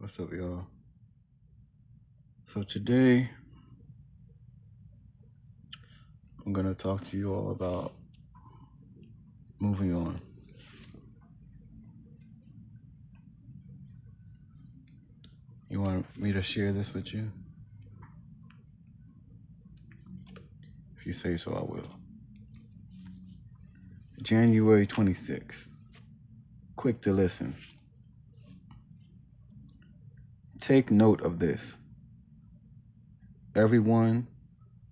What's up, y'all? So today I'm gonna talk to you all about moving on. You want me to share this with you? If you say so, I will. January 26th. Quick to listen. Take note of this. Everyone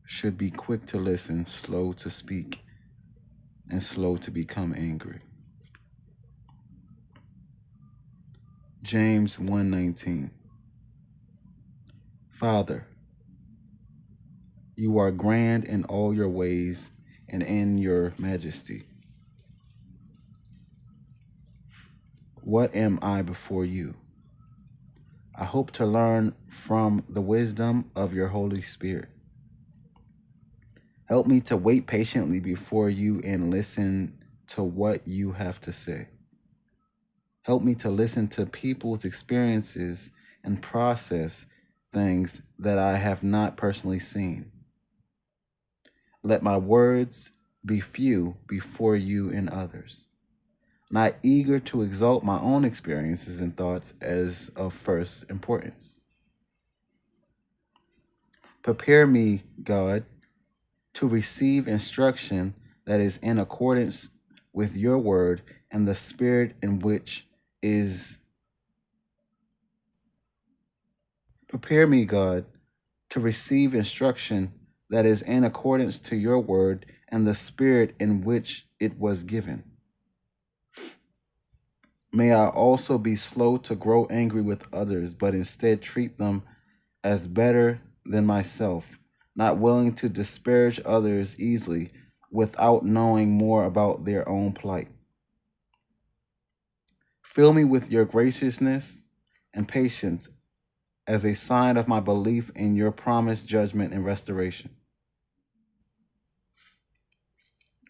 should be quick to listen, slow to speak, and slow to become angry. James 1:19. Father, you are grand in all your ways and in your majesty. What am I before you? I hope to learn from the wisdom of your Holy Spirit. Help me to wait patiently before you and listen to what you have to say. Help me to listen to people's experiences and process things that I have not personally seen. Let my words be few before you and others, not eager to exalt my own experiences and thoughts as of first importance. Prepare me, God, to receive instruction that is in accordance with your word and the spirit in which is. Prepare me, God, to receive instruction that is in accordance to your word and the spirit in which it was given. May I also be slow to grow angry with others, but instead treat them as better than myself, not willing to disparage others easily without knowing more about their own plight. Fill me with your graciousness and patience as a sign of my belief in your promised judgment and restoration.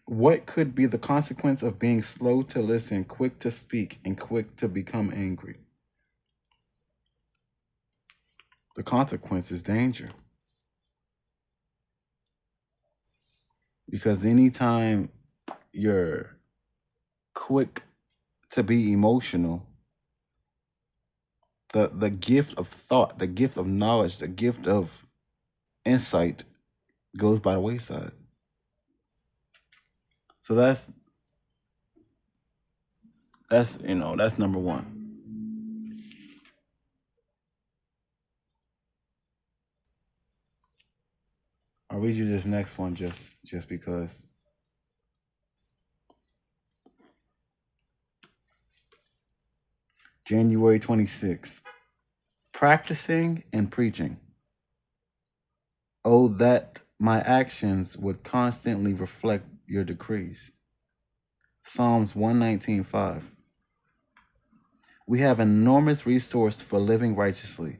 What could be the consequence of being slow to listen, quick to speak, and quick to become angry? The consequence is danger. Because anytime you're quick to be emotional, the gift of thought, the gift of knowledge, the gift of insight goes by the wayside. So that's number one. I'll read you this next one just because. January 26th. Practicing and preaching. Oh, that my actions would constantly reflect your decrees. Psalms 119:5. We have an enormous resource for living righteously.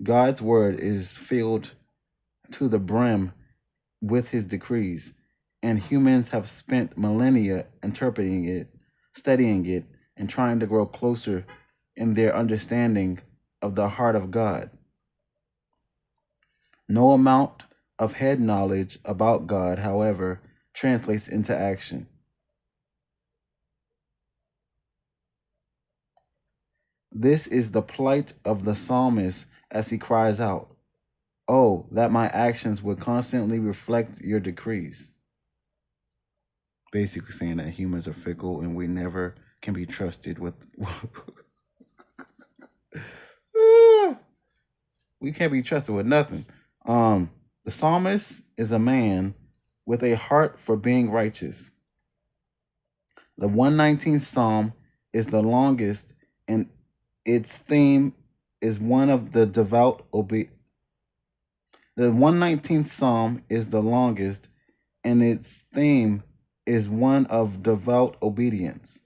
God's word is filled to the brim with his decrees, and humans have spent millennia interpreting it, studying it, and trying to grow closer in their understanding of the heart of God. No amount of head knowledge about God, however, translates into action. This is the plight of the psalmist as he cries out, "Oh, that my actions would constantly reflect your decrees." Basically saying that humans are fickle and we never can be trusted with. We can't be trusted with nothing. The psalmist is a man with a heart for being righteous. The 119th Psalm is the longest, and its theme is one of the devout The 119th Psalm is the longest, and its theme is one of devout obedience.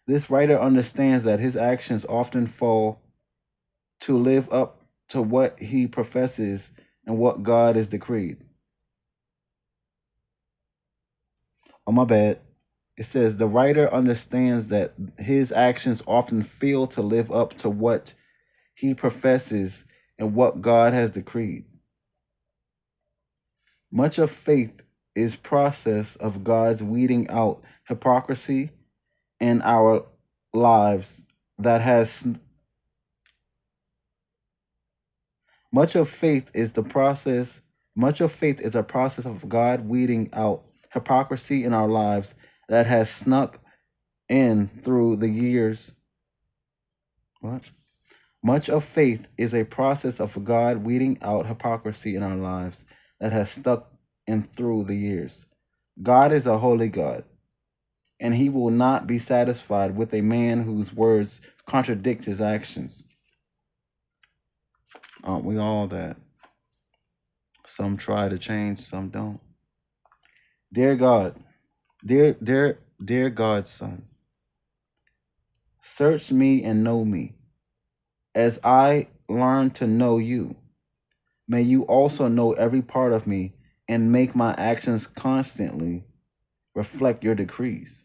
This writer understands that his actions often fall to live up to what he professes and what God has decreed. Oh, my bad. It says the writer understands that his actions often fail to live up to what he professes and what God has decreed. Much of faith is process of God's weeding out hypocrisy in our lives that has much of faith is the process much of faith is a process of God weeding out hypocrisy in our lives that has snuck in through the years. What? Much of faith is a process of God weeding out hypocrisy in our lives that has stuck in through the years. God is a holy God, and he will not be satisfied with a man whose words contradict his actions. Aren't we all that? Some try to change, some don't. Dear God, dear God's son, search me and know me as I learn to know you. May you also know every part of me and make my actions constantly reflect your decrees.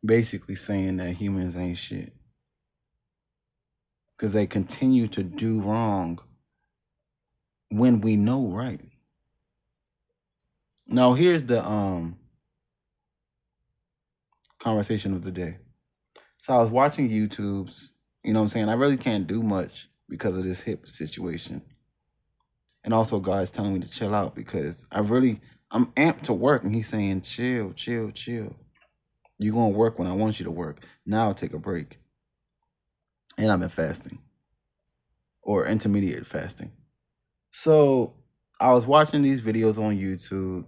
Basically saying that humans ain't shit because they continue to do wrong when we know right. Now here's the conversation of the day. So I was watching YouTube's, you know what I'm saying? I really can't do much because of this hip situation. And also God's telling me to chill out because I'm amped to work, and he's saying, chill, chill, chill. You're gonna work when I want you to work. Now I'll take a break. And I've been fasting. Or intermediate fasting. So I was watching these videos on YouTube,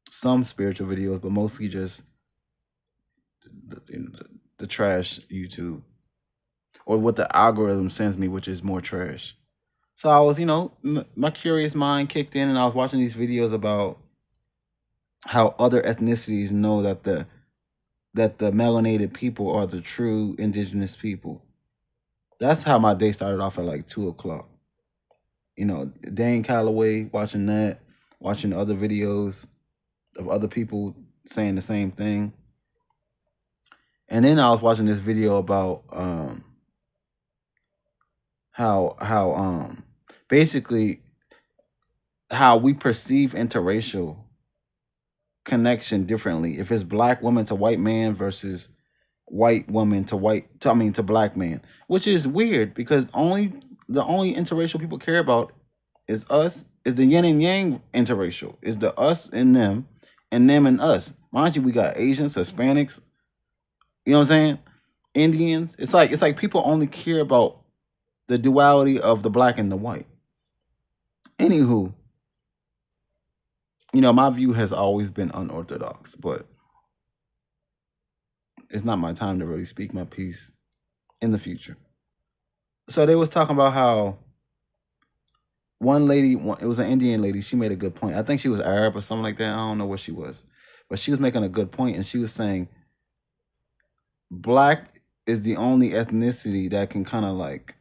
some spiritual videos, but mostly just the trash YouTube, or what the algorithm sends me, which is more trash. So I was, my curious mind kicked in, and I was watching these videos about how other ethnicities know that the melanated people are the true indigenous people. That's how my day started off at like 2:00. Dane Calloway, watching that, watching other videos of other people saying the same thing. And then I was watching this video about how basically how we perceive interracial connection differently. If it's black woman to white man versus white woman to black man, which is weird because the only interracial people care about is us, is the yin and yang interracial, is the us and them and us. Mind you, we got Asians, Hispanics, you know what I'm saying? Indians. It's like people only care about the duality of the black and the white. Anywho, my view has always been unorthodox, but it's not my time to really speak my piece in the future. So they was talking about how one lady, it was an Indian lady, she made a good point. I think she was Arab or something like that. I don't know what she was. But she was making a good point, and she was saying black is the only ethnicity that can kind of like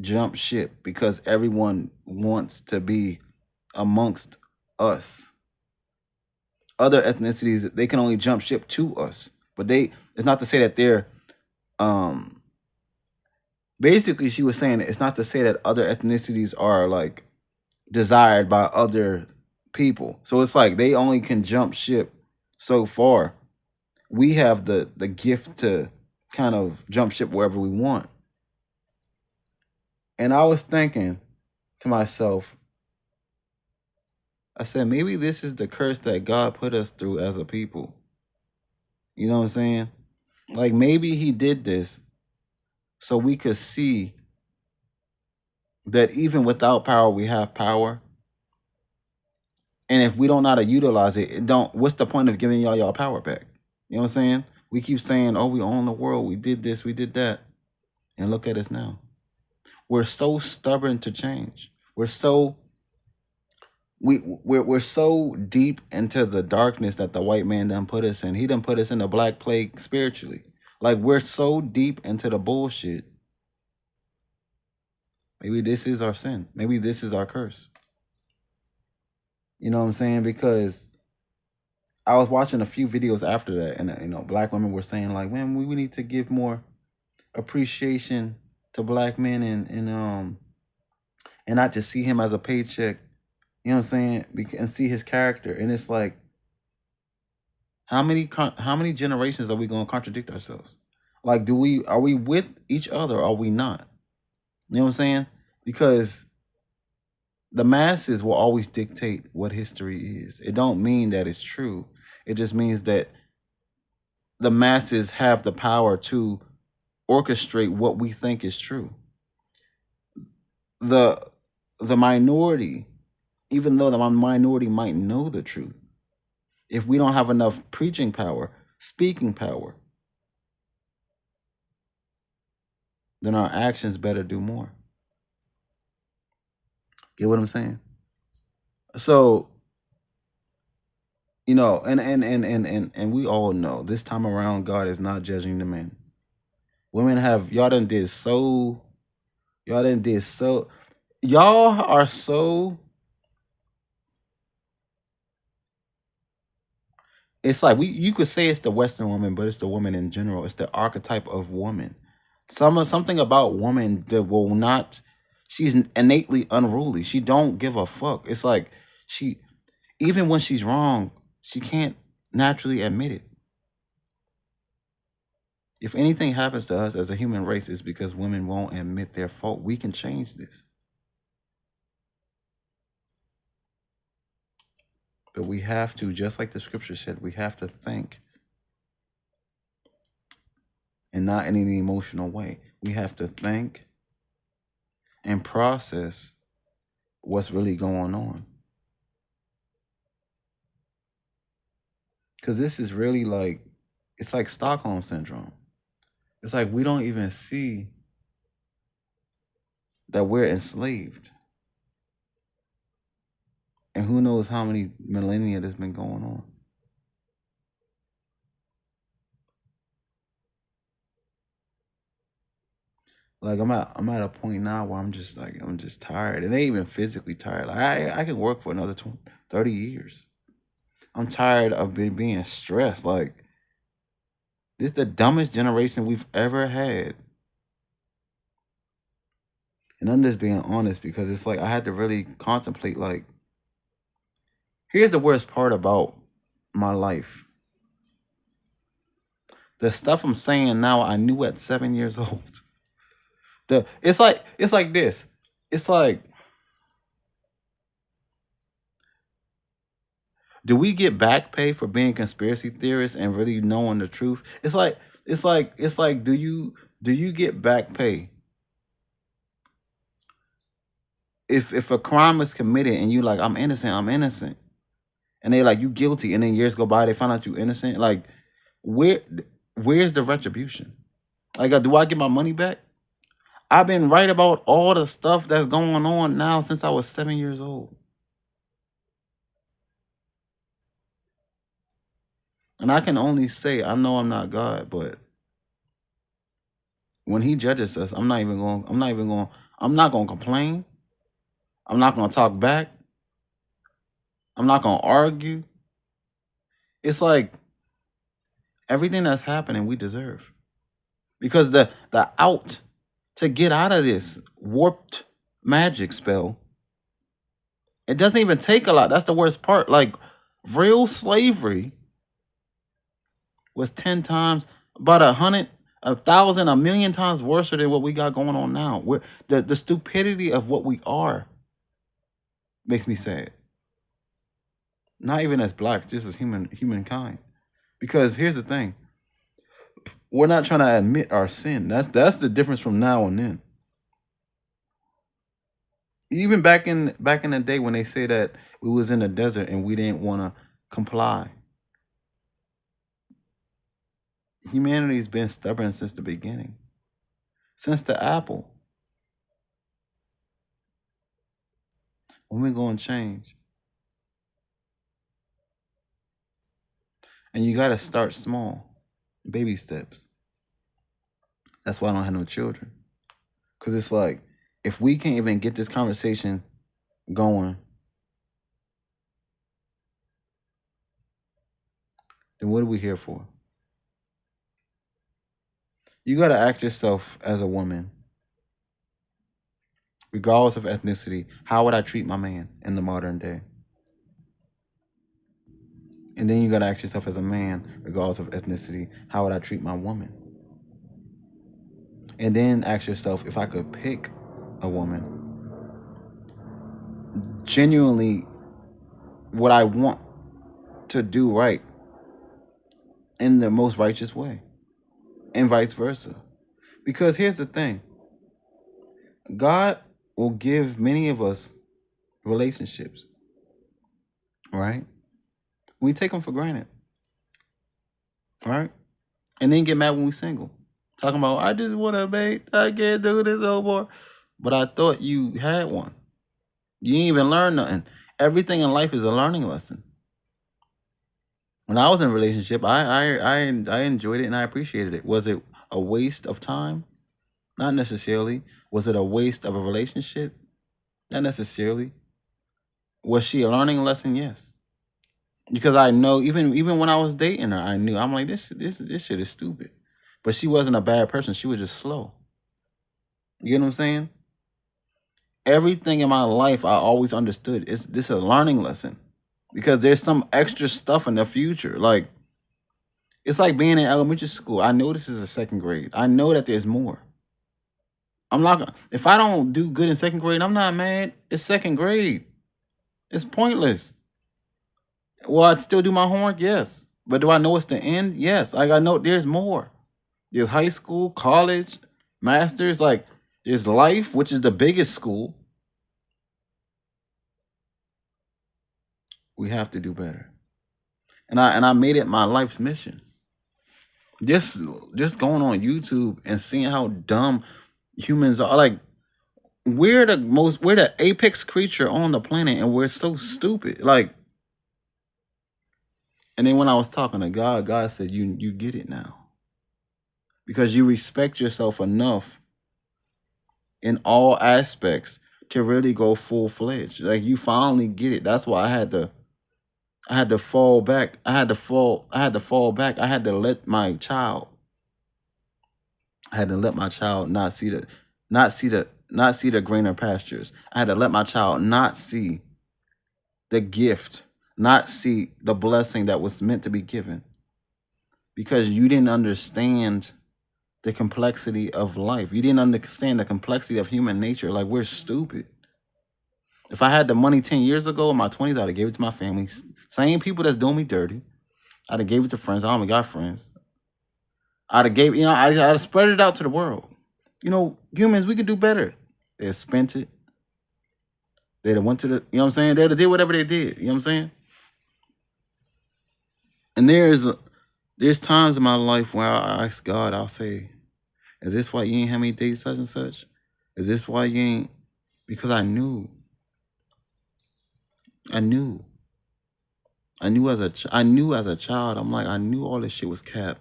jump ship because everyone wants to be amongst us. Other ethnicities, they can only jump ship to us. But it's not to say that they're basically she was saying it's not to say that other ethnicities are like desired by other people. So it's like they only can jump ship so far. We have the gift to kind of jump ship wherever we want. And I was thinking to myself, I said, maybe this is the curse that God put us through as a people. You know what I'm saying? Like maybe he did this so we could see that even without power, we have power. And if we don't know how to utilize it, what's the point of giving y'all power back? You know what I'm saying? We keep saying, oh, we own the world. We did this, we did that. And look at us now. We're so stubborn to change. We're so deep into the darkness that the white man done put us in. He done put us in the black plague spiritually. Like we're so deep into the bullshit. Maybe this is our sin. Maybe this is our curse. You know what I'm saying? Because I was watching a few videos after that, and black women were saying like, man, we need to give more appreciation to black men, and not just see him as a paycheck. You know what I'm saying? And see his character. And it's like, how many generations are we going to contradict ourselves? Like, are we with each other or are we not? You know what I'm saying? Because the masses will always dictate what history is. It don't mean that it's true. It just means that the masses have the power to orchestrate what we think is true. The minority, even though the minority might know the truth, if we don't have enough preaching power, speaking power, then our actions better do more. Get what I'm saying? So, and we all know this time around, God is not judging the men. Women have, y'all are so, it's like you could say it's the Western woman, but it's the woman in general. It's the archetype of woman. Something about woman that will not, she's innately unruly. She don't give a fuck. It's like even when she's wrong, she can't naturally admit it. If anything happens to us as a human race, it's because women won't admit their fault. We can change this. But we have to, just like the scripture said, we have to think. And not in an emotional way. We have to think and process what's really going on. Because this is really like, it's like Stockholm Syndrome. It's like we don't even see that we're enslaved. And who knows how many millennia that's been going on. Like I'm at a point now where I'm just tired. And they even physically tired. Like I can work for another 30 years. I'm tired of being stressed. Like, this is the dumbest generation we've ever had. And I'm just being honest because it's like I had to really contemplate, like, here's the worst part about my life. The stuff I'm saying now, I knew at 7 years old. It's like this. It's like, do we get back pay for being conspiracy theorists and really knowing the truth? It's like do you get back pay if a crime is committed and you like, I'm innocent, and they like, you guilty, and then years go by, they find out you innocent? Like, where's the retribution? Like, do I get my money back? I've been right about all the stuff that's going on now since I was 7 years old. And I can only say, I know I'm not God, but when he judges us, I'm not going to complain. I'm not going to talk back. I'm not going to argue. It's like everything that's happening, we deserve. Because the out to get out of this warped magic spell, it doesn't even take a lot. That's the worst part. Like, real slavery was 10 times, about 100, 1,000, 1,000,000 times worse than what we got going on now. The stupidity of what we are makes me sad. Not even as blacks, just as humankind. Because here's the thing. We're not trying to admit our sin. That's the difference from now and then. Even back in the day when they say that we was in the desert and we didn't want to comply. Humanity's been stubborn since the beginning. Since the apple. When we going to change? And you got to start small. Baby steps. That's why I don't have no children. Because it's like, if we can't even get this conversation going, then what are we here for? You got to ask yourself as a woman, regardless of ethnicity, how would I treat my man in the modern day? And then you got to ask yourself as a man, regardless of ethnicity, how would I treat my woman? And then ask yourself, if I could pick a woman, genuinely, would I want to do right in the most righteous way? And vice versa. Because here's the thing, God will give many of us relationships, right? We take them for granted, right? And then get mad when we single. Talking about, I just want to mate, I can't do this no more. But I thought you had one. You ain't even learn nothing. Everything in life is a learning lesson. When I was in a relationship, I enjoyed it and I appreciated it. Was it a waste of time? Not necessarily. Was it a waste of a relationship? Not necessarily. Was she a learning lesson? Yes. Because I know even when I was dating her, I knew, I'm like, this shit is stupid. But she wasn't a bad person. She was just slow. You get what I'm saying? Everything in my life I always understood this is a learning lesson. Because there's some extra stuff in the future. Like, it's like being in elementary school. I know this is a second grade. I know that there's more. I'm not gonna, if I don't do good in second grade, I'm not mad. It's second grade. It's pointless. Will I still do my homework? Yes. But do I know it's the end? Yes. Like, I know there's more. There's high school, college, masters. Like, there's life, which is the biggest school. We have to do better. And I made it my life's mission. Just going on YouTube and seeing how dumb humans are. Like, we're the apex creature on the planet, and we're so stupid. Like, and then when I was talking to God, God said, you get it now. Because you respect yourself enough in all aspects to really go full-fledged. Like, you finally get it. That's why I had to fall back. I had to fall back. I had to let my child not see the greener pastures. I had to let my child not see the gift, not see the blessing that was meant to be given. Because you didn't understand the complexity of life. You didn't understand the complexity of human nature. Like, we're stupid. If I had the money 10 years ago in my 20s, I'd have gave it to my family. Same people that's doing me dirty. I'd have gave it to friends. I only got friends. I'd have gave, I'd have spread it out to the world. Humans, we could do better. They have spent it. They'd have went to the, you know what I'm saying? They'd have did whatever they did. You know what I'm saying? And there's times in my life where I ask God, I'll say, is this why you ain't have me date such and such? Is this why you ain't? Because I knew as a child. I'm like, I knew all this shit was cap.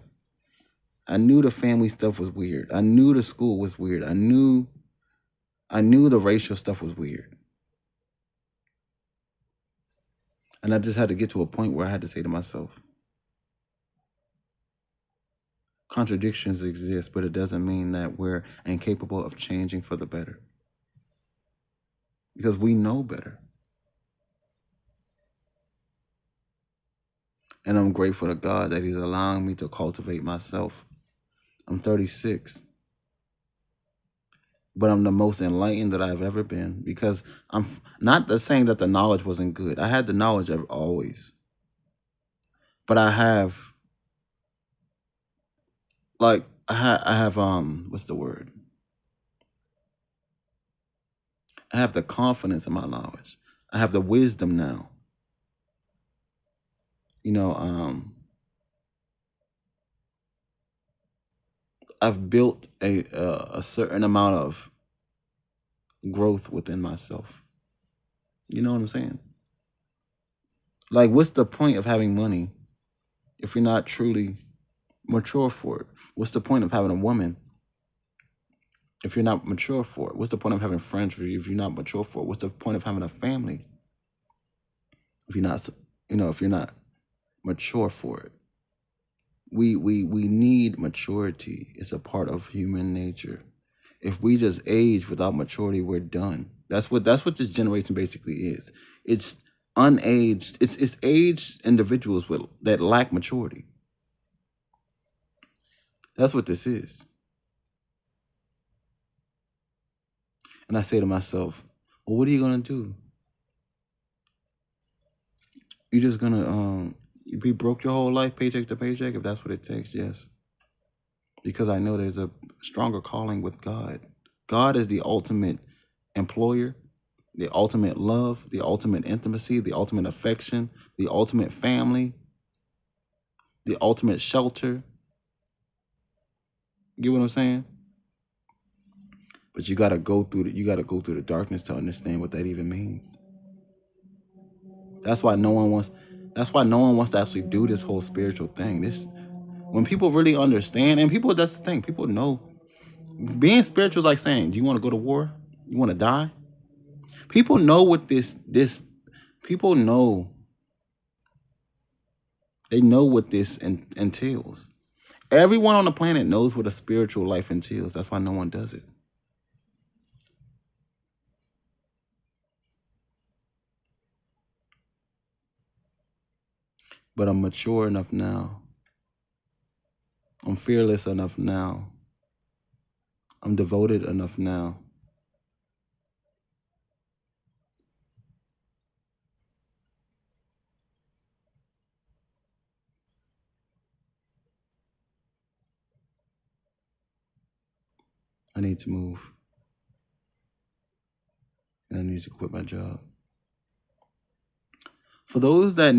I knew the family stuff was weird. I knew the school was weird. I knew the racial stuff was weird. And I just had to get to a point where I had to say to myself, contradictions exist, but it doesn't mean that we're incapable of changing for the better. Because we know better. And I'm grateful to God that He's allowing me to cultivate myself. I'm 36. But I'm the most enlightened that I've ever been, because I'm not saying that the knowledge wasn't good. I had the knowledge always. But I have, like, I have what's the word? I have the confidence in my knowledge. I have the wisdom now. I've built a certain amount of growth within myself. You know what I'm saying? Like, what's the point of having money if you're not truly mature for it? What's the point of having a woman if you're not mature for it? What's the point of having friends if you're not mature for it? What's the point of having a family if you're not, if you're not mature for it? We need maturity. It's a part of human nature. If we just age without maturity, we're done. That's what this generation basically is. It's unaged. It's aged individuals that lack maturity. That's what this is. And I say to myself, well, what are you gonna do? You just gonna be broke your whole life, paycheck to paycheck, if that's what it takes? Yes. Because I know there's a stronger calling with God. God is the ultimate employer, the ultimate love, the ultimate intimacy, the ultimate affection, the ultimate family, the ultimate shelter. You get what I'm saying? But you gotta go through the darkness to understand what that even means. That's why no one wants to actually do this whole spiritual thing. When people really understand, and people, that's the thing, people know being spiritual is like saying, do you want to go to war? You want to die? People know what this people know. They know what this entails. Everyone on the planet knows what a spiritual life entails. That's why no one does it. But I'm mature enough now. I'm fearless enough now. I'm devoted enough now. I need to move. And I need to quit my job. For those that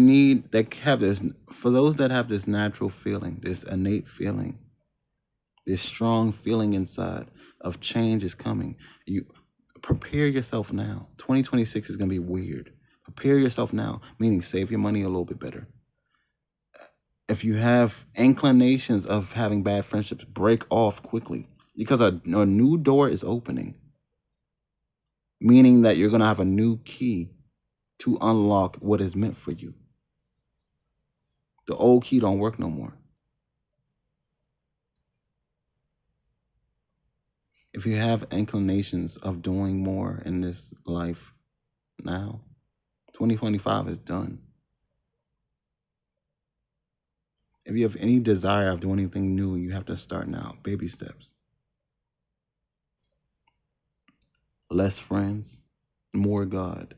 have this natural feeling, this innate feeling, this strong feeling inside of change is coming, you prepare yourself now. 2026 is going to be weird. Prepare yourself now, meaning save your money a little bit better. If you have inclinations of having bad friendships, break off quickly, because a new door is opening, meaning that you're going to have a new key to unlock what is meant for you. The old key don't work no more. If you have inclinations of doing more in this life now, 2025 is done. If you have any desire of doing anything new, you have to start now. Baby steps. Less friends, more God.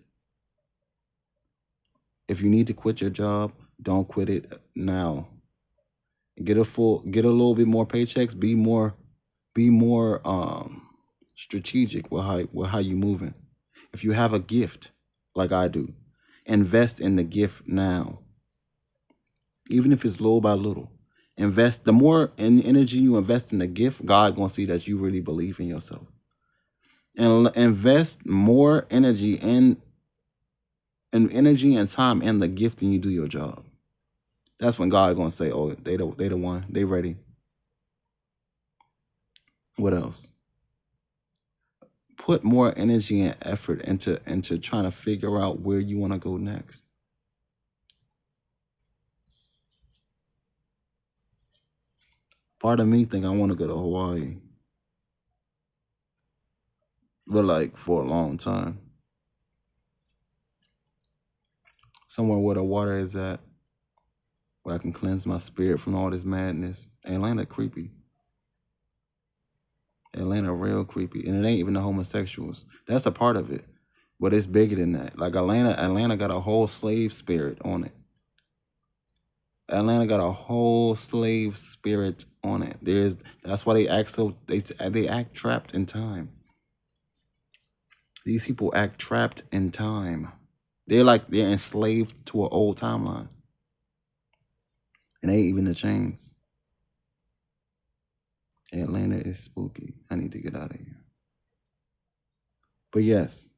If you need to quit your job, don't quit it now. Get a little bit more paychecks. Be more strategic with how you moving. If you have a gift, like I do, invest in the gift now. Even if it's little by little, invest. The more energy you invest in the gift, God gonna see that you really believe in yourself. And invest more energy and time in the gift than you do your job. That's when God gonna say, "Oh, they the one. They ready." What else? Put more energy and effort into trying to figure out where you want to go next. Part of me think I want to go to Hawaii, but like for a long time, somewhere where the water is at, where I can cleanse my spirit from all this madness. Atlanta creepy. Atlanta real creepy, and it ain't even the homosexuals. That's a part of it, but it's bigger than that. Like Atlanta got a whole slave spirit on it. Atlanta got a whole slave spirit on it. That's why they act trapped in time. These people act trapped in time. They're enslaved to an old timeline. And ain't even the chains. Atlanta is spooky. I need to get out of here. But yes,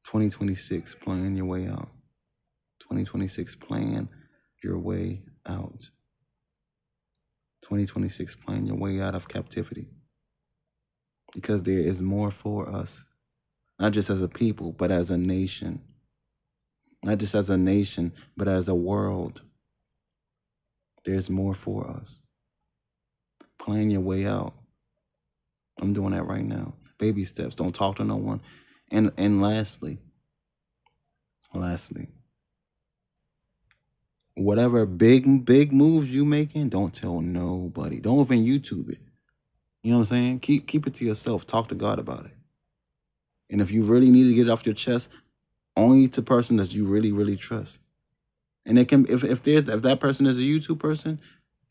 2026, plan your way out. 2026, plan your way out. 2026, plan your way out of captivity. Because there is more for us. Not just as a people, but as a nation. Not just as a nation, but as a world. there's more for us. Plan your way out. I'm doing that right now. Baby steps. Don't talk to no one. And lastly, whatever big moves you making, don't tell nobody. Don't even YouTube it. You know what I'm saying? Keep it to yourself. Talk to God about it. And if you really need to get it off your chest, only to person that you really trust. And it can, if that person is a YouTube person,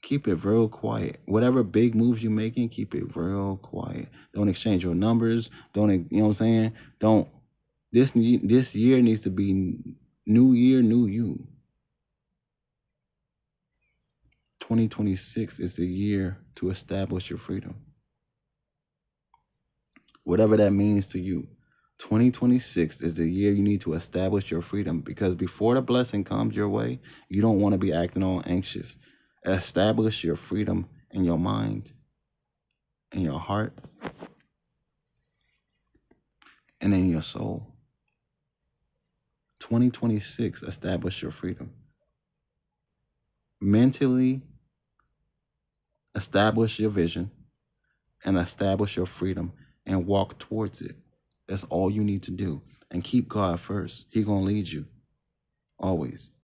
keep it real quiet. Whatever big moves you're making, keep it real quiet. Don't exchange your numbers. Don't, you know what I'm saying? Don't. This year needs to be new year, new you. 2026 is the year to establish your freedom. Whatever that means to you. 2026 is the year you need to establish your freedom, because before the blessing comes your way, you don't want to be acting all anxious. Establish your freedom in your mind, in your heart, and in your soul. 2026, establish your freedom. Mentally, establish your vision and establish your freedom and walk towards it. That's all you need to do. And keep God first. He's going to lead you always.